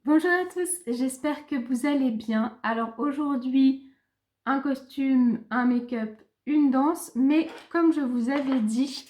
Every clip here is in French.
Bonjour à tous, j'espère que vous allez bien. Alors aujourd'hui, un costume, un make-up, une danse, mais comme je vous avais dit,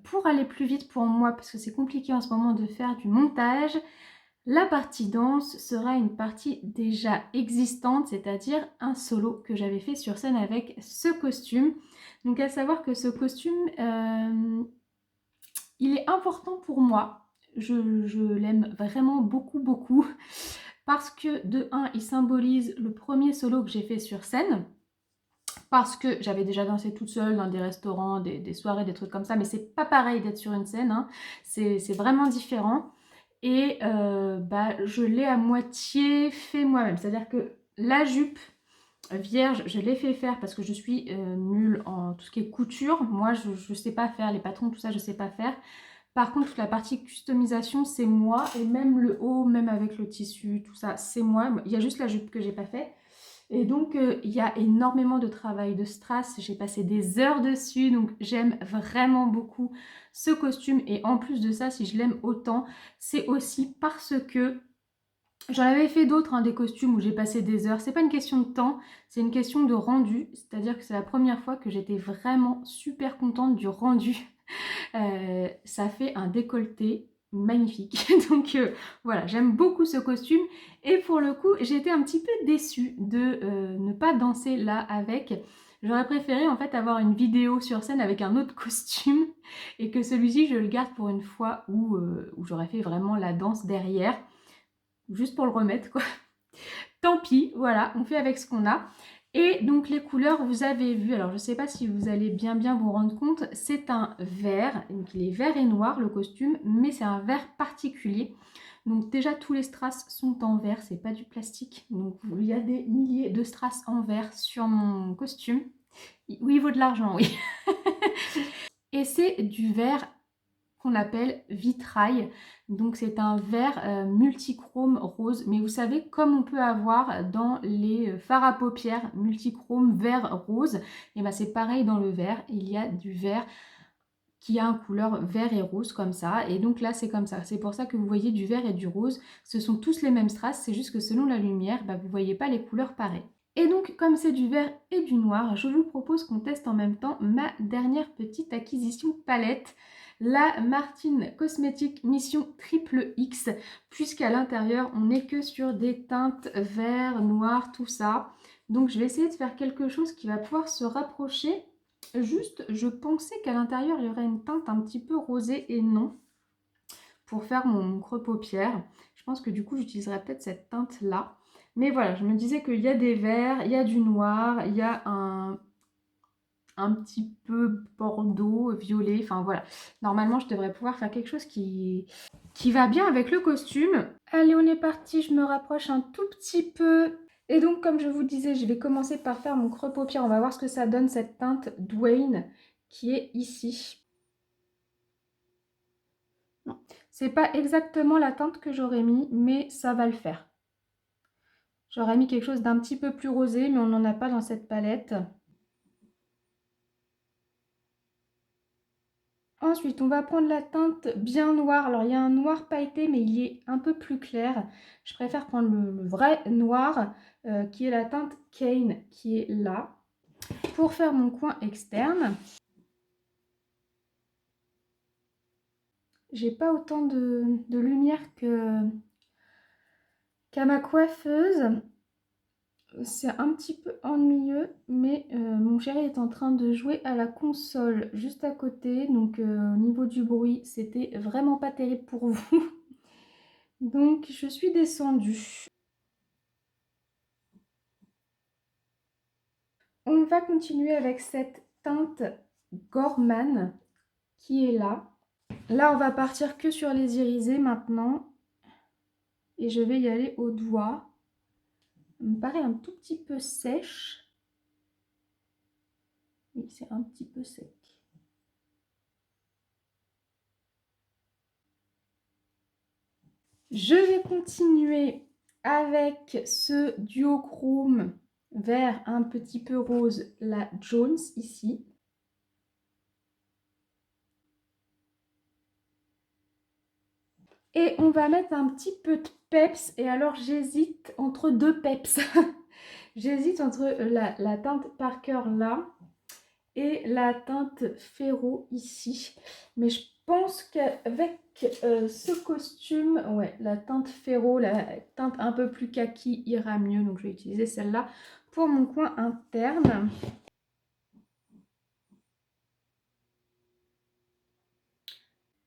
pour aller plus vite pour moi, parce que c'est compliqué en ce moment de faire du montage, la partie danse sera une partie déjà existante, c'est-à-dire un solo que j'avais fait sur scène avec ce costume. Donc à savoir que ce costume, il est important pour moi. Je l'aime vraiment beaucoup parce que de un, il symbolise le premier solo que j'ai fait sur scène, parce que j'avais déjà dansé toute seule dans des restaurants, des soirées, des trucs comme ça, mais c'est pas pareil d'être sur une scène, hein. C'est vraiment différent. Et je l'ai à moitié fait moi-même, c'est-à-dire que la jupe vierge, je l'ai fait faire parce que je suis nulle en tout ce qui est couture. Moi, je sais pas faire les patrons, tout ça, je sais pas faire. Par contre, toute la partie customisation, c'est moi. Et même le haut, même avec le tissu, tout ça, c'est moi. Il y a juste la jupe que j'ai pas fait. Et donc, il y a énormément de travail de strass. J'ai passé des heures dessus. Donc, j'aime vraiment beaucoup ce costume. Et en plus de ça, si je l'aime autant, c'est aussi parce que j'en avais fait d'autres, hein, des costumes où j'ai passé des heures. C'est pas une question de temps, c'est une question de rendu. C'est-à-dire que c'est la première fois que j'étais vraiment super contente du rendu. Ça fait un décolleté magnifique. Donc voilà, j'aime beaucoup ce costume. Et pour le coup, j'étais un petit peu déçue de ne pas danser là avec. J'aurais préféré en fait avoir une vidéo sur scène avec un autre costume et que celui-ci, je le garde pour une fois où j'aurais fait vraiment la danse derrière, juste pour le remettre quoi. Tant pis, voilà, on fait avec ce qu'on a. Et donc les couleurs, vous avez vu, alors je ne sais pas si vous allez bien vous rendre compte, c'est un vert, donc il est vert et noir le costume, mais c'est un vert particulier. Donc déjà tous les strass sont en vert, c'est pas du plastique. Donc il y a des milliers de strass en vert sur mon costume. Oui, il vaut de l'argent, oui. Et c'est du vert qu'on appelle vitrail. Donc c'est un vert multichrome rose. Mais vous savez, comme on peut avoir dans les fards à paupières multichrome vert rose, et ben c'est pareil dans le vert. Il y a du vert qui a une couleur vert et rose comme ça. Et donc là c'est comme ça. C'est pour ça que vous voyez du vert et du rose. Ce sont tous les mêmes strass. C'est juste que selon la lumière, vous ne voyez pas les couleurs pareilles. Et donc, comme c'est du vert et du noir, je vous propose qu'on teste en même temps ma dernière petite acquisition palette, la Martine Cosmetics Mission Triple X, puisqu'à l'intérieur, on n'est que sur des teintes vert, noir, tout ça. Donc, je vais essayer de faire quelque chose qui va pouvoir se rapprocher. Juste, je pensais qu'à l'intérieur, il y aurait une teinte un petit peu rosée et non, pour faire mon creux paupière. Je pense que du coup, j'utiliserai peut-être cette teinte-là. Mais voilà, je me disais qu'il y a des verts, il y a du noir, il y a un petit peu bordeaux, violet, enfin voilà. Normalement, je devrais pouvoir faire quelque chose qui va bien avec le costume. Allez, on est parti, je me rapproche un tout petit peu. Et donc, comme je vous disais, je vais commencer par faire mon creux paupière. On va voir ce que ça donne, cette teinte Dwayne qui est ici. Non, c'est pas exactement la teinte que j'aurais mis, mais ça va le faire. J'aurais mis quelque chose d'un petit peu plus rosé, mais on n'en a pas dans cette palette. Ensuite, on va prendre la teinte bien noire. Alors, il y a un noir pailleté, mais il est un peu plus clair. Je préfère prendre le vrai noir, qui est la teinte Cane, qui est là, pour faire mon coin externe. J'ai pas autant de lumière qu'à ma coiffeuse. C'est un petit peu ennuyeux, mais mon chéri est en train de jouer à la console juste à côté. Donc au niveau du bruit, c'était vraiment pas terrible pour vous. Donc je suis descendue. On va continuer avec cette teinte Gorman qui est là. Là, on va partir que sur les irisés maintenant. Et je vais y aller au doigt. Ça me paraît un tout petit peu sèche. Oui, c'est un petit peu sec. Je vais continuer avec ce duochrome vert un petit peu rose, la Jones ici. Et on va mettre un petit peu de peps. Et alors j'hésite entre deux peps. J'hésite entre la teinte Parker là et la teinte Ferro ici. Mais je pense qu'avec ce costume, ouais, la teinte Ferro, la teinte un peu plus kaki ira mieux. Donc je vais utiliser celle-là pour mon coin interne.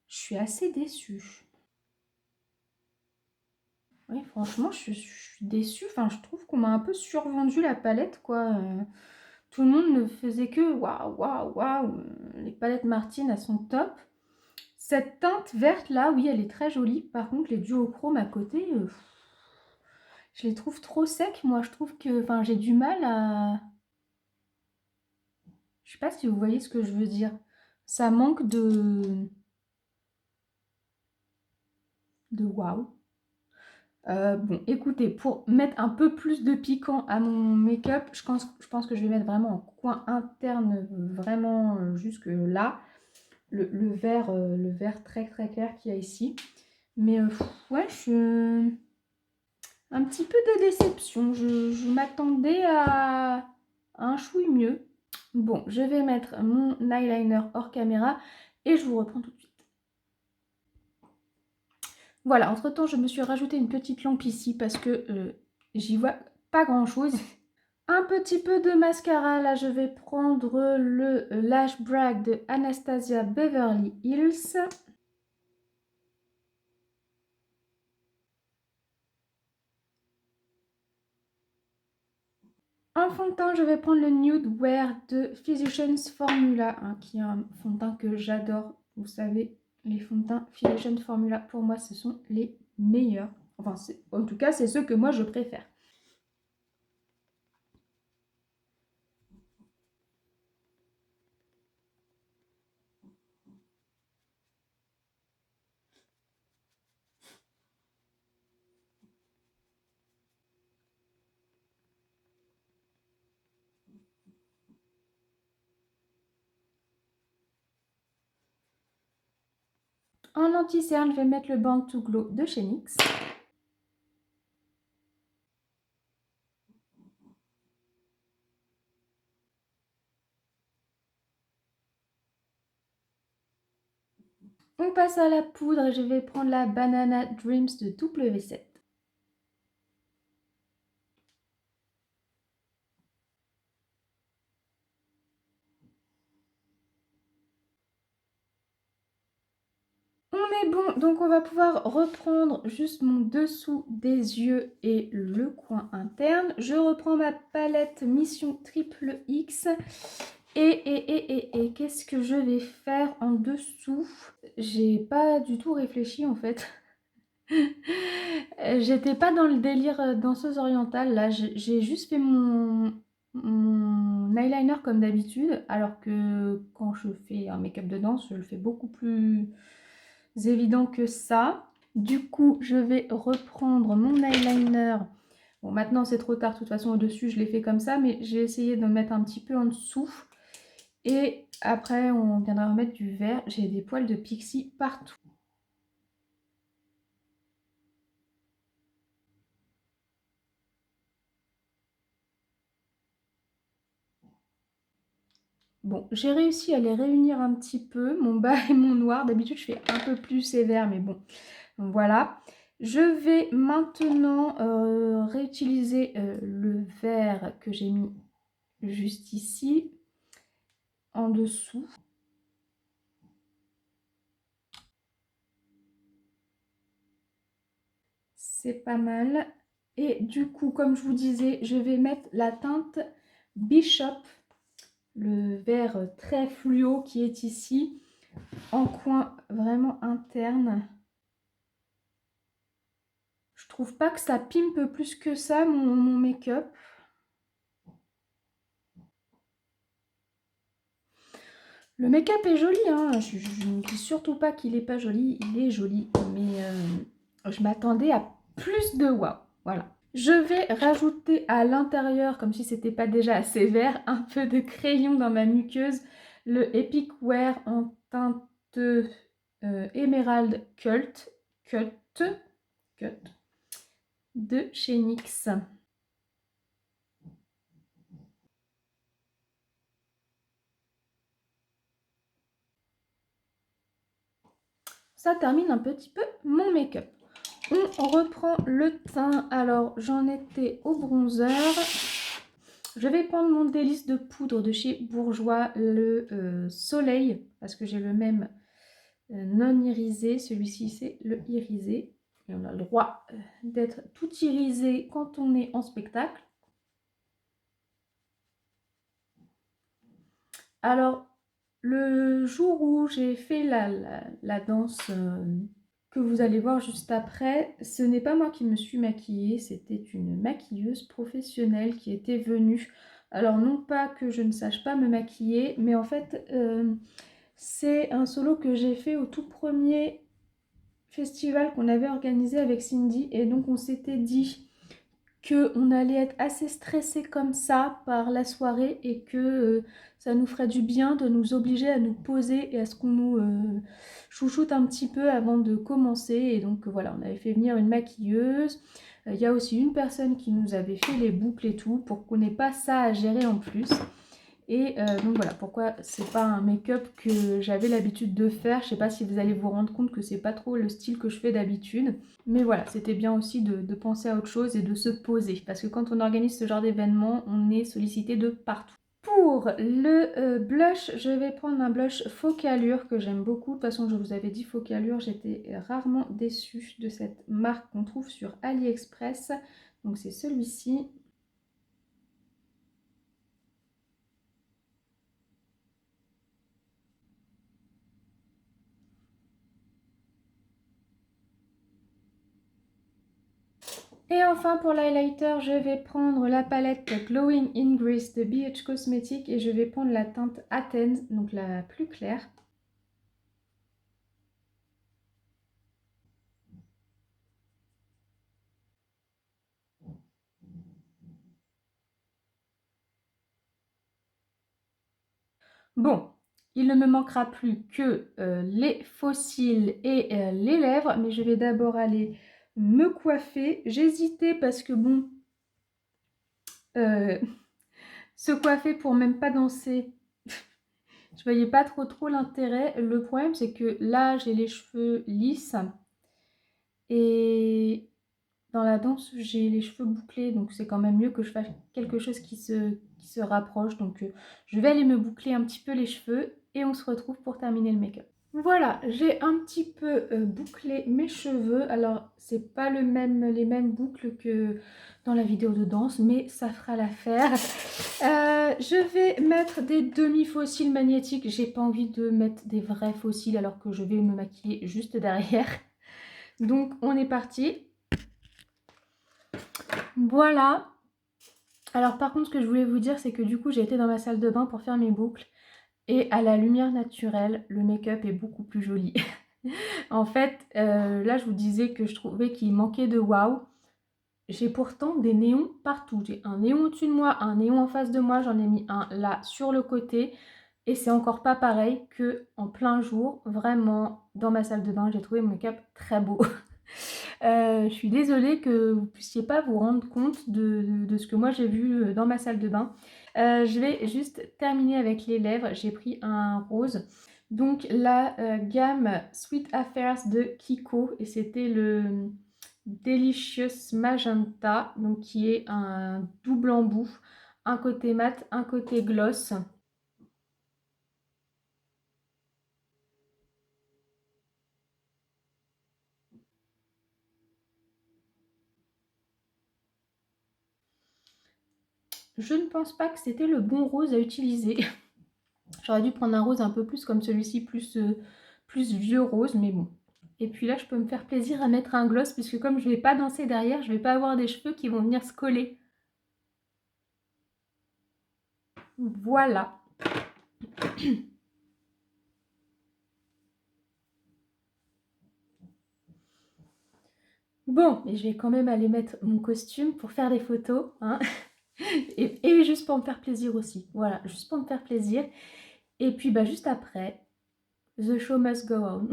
Je suis assez déçue. Oui, franchement, je suis déçue. Enfin, je trouve qu'on m'a un peu survendu la palette, quoi. Tout le monde ne faisait que waouh, waouh, waouh. Les palettes Martine, elles sont top. Cette teinte verte là, oui, elle est très jolie. Par contre, les duochromes à côté, je les trouve trop secs. Moi, je trouve que, enfin, j'ai du mal à. Je sais pas si vous voyez ce que je veux dire. Ça manque de waouh. Bon, écoutez, pour mettre un peu plus de piquant à mon make-up, je pense que je vais mettre vraiment en coin interne, vraiment jusque là, le vert très très clair qu'il y a ici. Mais ouais, un petit peu de déception. Je m'attendais à un chouille mieux. Bon, je vais mettre mon eyeliner hors caméra et je vous reprends tout de suite. Voilà, entre-temps, je me suis rajouté une petite lampe ici parce que j'y vois pas grand-chose. Un petit peu de mascara, là, je vais prendre le Lash Brag de Anastasia Beverly Hills. En fond de teint, je vais prendre le Nude Wear de Physicians Formula, hein, qui est un fond de teint que j'adore. Vous savez, les fonds de teint Physicians Formula, pour moi, ce sont les meilleurs. Enfin, en tout cas, c'est ceux que moi, je préfère. En anti-cerne, je vais mettre le Band to Glow de chez NYX. On passe à la poudre et je vais prendre la Banana Dreams de W7. On est bon, donc on va pouvoir reprendre juste mon dessous des yeux et le coin interne. Je reprends ma palette Mission Triple X. Et qu'est-ce que je vais faire en dessous? J'ai pas du tout réfléchi en fait. J'étais pas dans le délire danseuse orientale. Là, j'ai juste fait mon eyeliner comme d'habitude. Alors que quand je fais un make-up de danse, je le fais beaucoup plus évident que ça. Du coup, je vais reprendre mon eyeliner. Bon, maintenant c'est trop tard, de toute façon au-dessus je l'ai fait comme ça, mais j'ai essayé de mettre un petit peu en dessous. Et après on viendra remettre du vert. J'ai des poils de pixie partout. Bon, j'ai réussi à les réunir un petit peu, mon bas et mon noir. D'habitude je fais un peu plus sévère, mais bon, voilà. Je vais maintenant réutiliser le vert que j'ai mis juste ici, en dessous. C'est pas mal. Et du coup, comme je vous disais, je vais mettre la teinte Bishop, le vert très fluo qui est ici, en coin vraiment interne. Je trouve pas que ça pimpe plus que ça mon make-up. Le make-up est joli, hein. Je ne dis surtout pas qu'il n'est pas joli, il est joli, mais je m'attendais à plus de waouh. Voilà. Je vais rajouter à l'intérieur, comme si c'était pas déjà assez vert, un peu de crayon dans ma muqueuse, le Epic Wear en teinte Emerald Cut. de chez NYX. Ça termine un petit peu mon make-up. On reprend le teint. Alors, j'en étais au bronzer. Je vais prendre mon délice de poudre de chez Bourjois, le Soleil, parce que j'ai le même non irisé. Celui-ci, c'est le irisé. Et on a le droit d'être tout irisé quand on est en spectacle. Alors, le jour où j'ai fait la danse que vous allez voir juste après, ce n'est pas moi qui me suis maquillée, c'était une maquilleuse professionnelle qui était venue. Alors, non pas que je ne sache pas me maquiller, mais en fait, c'est un solo que j'ai fait au tout premier festival qu'on avait organisé avec Cindy. Et donc, on s'était dit qu'on allait être assez stressé comme ça par la soirée et que ça nous ferait du bien de nous obliger à nous poser et à ce qu'on nous chouchoute un petit peu avant de commencer. Et donc voilà, on avait fait venir une maquilleuse. Il y a aussi une personne qui nous avait fait les boucles et tout pour qu'on n'ait pas ça à gérer en plus. Et donc voilà pourquoi c'est pas un make-up que j'avais l'habitude de faire. Je sais pas si vous allez vous rendre compte que c'est pas trop le style que je fais d'habitude. Mais voilà, c'était bien aussi de penser à autre chose et de se poser. Parce que quand on organise ce genre d'événement, on est sollicité de partout. Pour le blush, je vais prendre un blush Focalure que j'aime beaucoup. De toute façon, je vous avais dit Focalure, j'étais rarement déçue de cette marque qu'on trouve sur AliExpress. Donc c'est celui-ci. Et enfin pour l'highlighter, je vais prendre la palette Glowing in Grease de BH Cosmetics et je vais prendre la teinte Athens, donc la plus claire. Bon, il ne me manquera plus que les faux cils et les lèvres, mais je vais d'abord aller me coiffer. J'hésitais parce que bon, euh, se coiffer pour même pas danser, je voyais pas trop l'intérêt. Le problème c'est que là j'ai les cheveux lisses et dans la danse j'ai les cheveux bouclés, donc c'est quand même mieux que je fasse quelque chose qui se rapproche. Donc je vais aller me boucler un petit peu les cheveux et on se retrouve pour terminer le make-up. Voilà, j'ai un petit peu bouclé mes cheveux. Alors, c'est pas les mêmes boucles que dans la vidéo de danse, mais ça fera l'affaire. Je vais mettre des demi-fossiles magnétiques. J'ai pas envie de mettre des vrais fossiles alors que je vais me maquiller juste derrière. Donc, on est parti. Voilà. Alors, par contre, ce que je voulais vous dire, c'est que du coup, j'ai été dans ma salle de bain pour faire mes boucles. Et à la lumière naturelle, le make-up est beaucoup plus joli. En fait, là, je vous disais que je trouvais qu'il manquait de waouh. J'ai pourtant des néons partout. J'ai un néon au-dessus de moi, un néon en face de moi. J'en ai mis un là sur le côté. Et c'est encore pas pareil que en plein jour. Vraiment, dans ma salle de bain, j'ai trouvé mon make-up très beau. Je suis désolée que vous ne puissiez pas vous rendre compte de ce que moi j'ai vu dans ma salle de bain. Je vais juste terminer avec les lèvres. J'ai pris un rose. Donc la gamme Sweet Affairs de Kiko. Et c'était le Delicious Magenta. Donc qui est un double embout. Un côté mat, un côté gloss. Je ne pense pas que c'était le bon rose à utiliser. J'aurais dû prendre un rose un peu plus comme celui-ci, plus vieux rose, mais bon. Et puis là, je peux me faire plaisir à mettre un gloss, puisque comme je ne vais pas danser derrière, je ne vais pas avoir des cheveux qui vont venir se coller. Voilà. Bon, mais je vais quand même aller mettre mon costume pour faire des photos, hein. Et juste pour me faire plaisir aussi. Voilà, juste pour me faire plaisir. Et puis bah, juste après, the show must go on.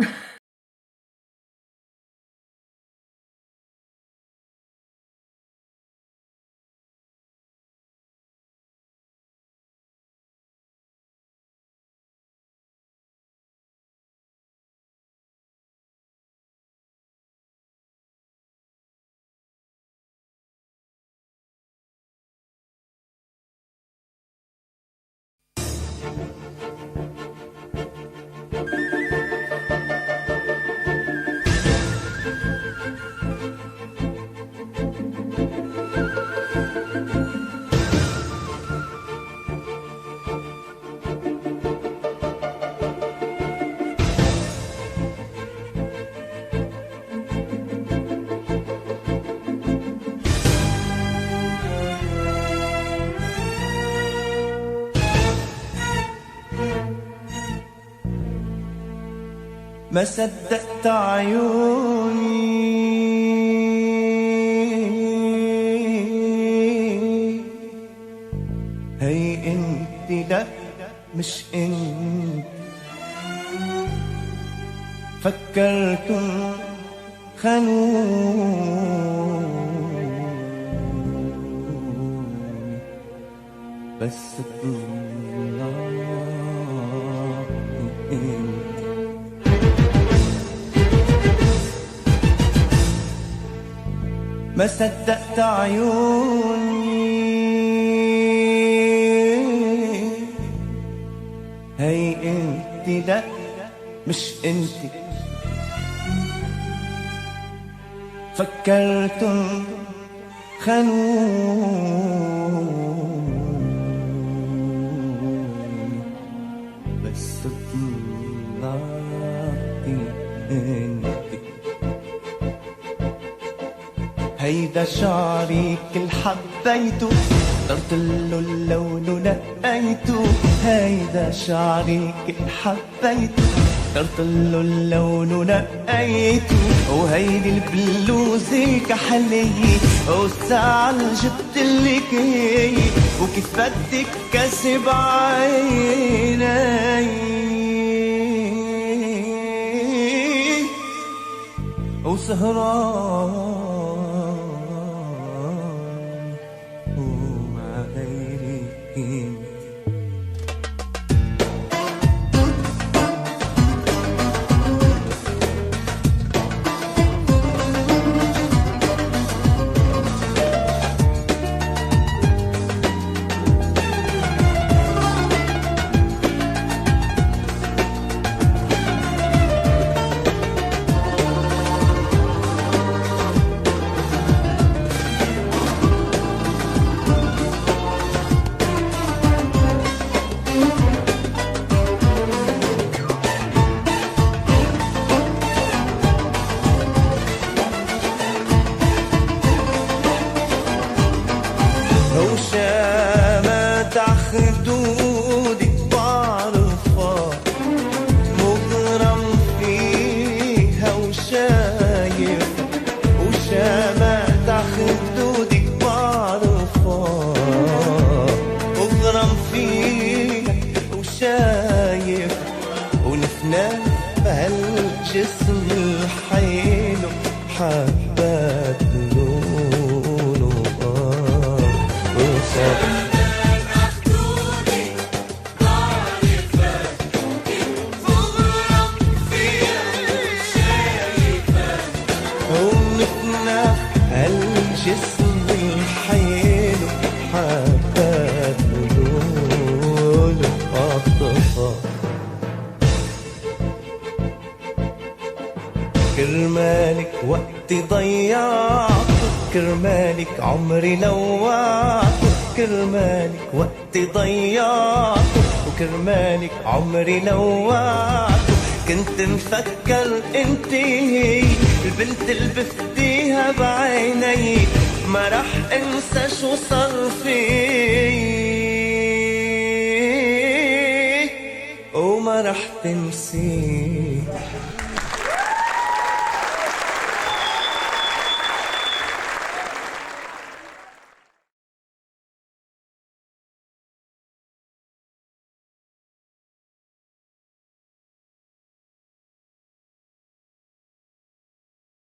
ما صدقت عيوني هي انت لا مش انت فكرتم خانوني بس طلعت انت ما صدقت عيوني هي انت لا مش انت فكرتم خانوني بس طلعتي انت هيدا شعري كل حبيته اخترت له اللون لقيته هيدا شعري كل حبيته اخترت له اللون لقيته وهيدي البلوزة كحلية والساعة جبتلك هي وكيف بدك كسب عيني وسهران ومع غيرك انت وشامات عخدودك بعرفها مغرم فيها وشايف وشامات عخدودك بعرفها مغرم فيها وشايف ونفنان بهالجسم الحلو حبات لونه ونفنا هالجسم الحلو حبات لونه عطفة كرمالك وقتي ضيعته كرمالك عمري لوعته كرمالك وقتي ضيعته وكرمالك عمري لوعته كنت مفكر انت هي البنت اللي بفديها بعيني ما رح انسى شو صار في وما رح تنسي